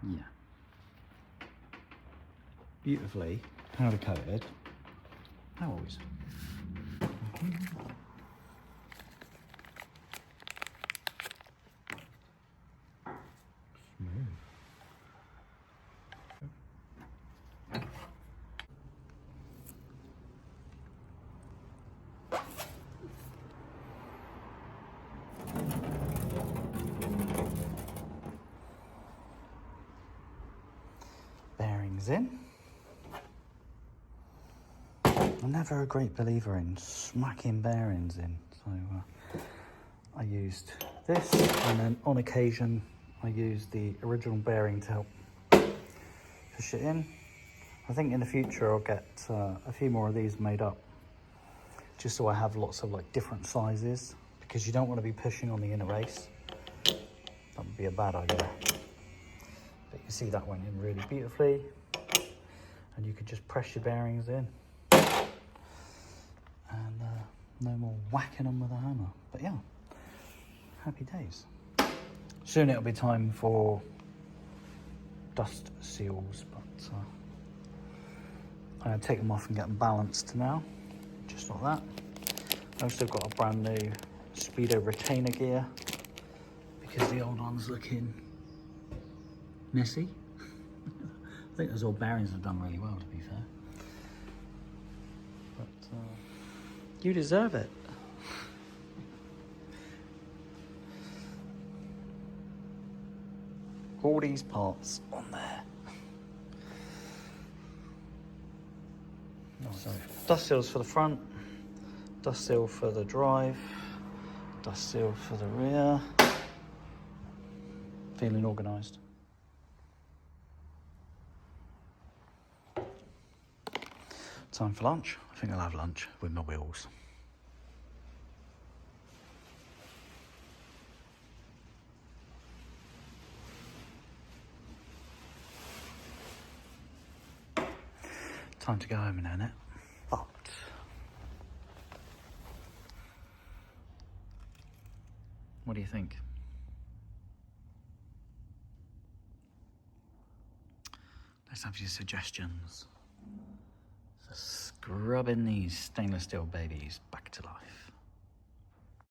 Yeah. Beautifully powder coated. How always. Smooth. Bearings in. I'm never a great believer in smacking bearings in, so I used this, and then on occasion I used the original bearing to help push it in. I think in the future I'll get a few more of these made up, just so I have lots of like different sizes, because you don't want to be pushing on the inner race. That would be a bad idea. But you see that went in really beautifully, and you could just press your bearings in, and no more whacking them with a hammer. But yeah, happy days. Soon it'll be time for dust seals, but I'm going to take them off and get them balanced now, just like that. I've also got a brand new Speedo retainer gear, because the old one's looking messy. I think those old bearings have done really well, to be fair. But you deserve it. All these parts on there. So, dust seals for the front, dust seal for the drive, dust seal for the rear. Feeling organised. Time for lunch. I think I'll have lunch with my wheels. Time to go home in a minute, but what do you think? Let's have your suggestions for scrubbing these stainless steel babies back to life.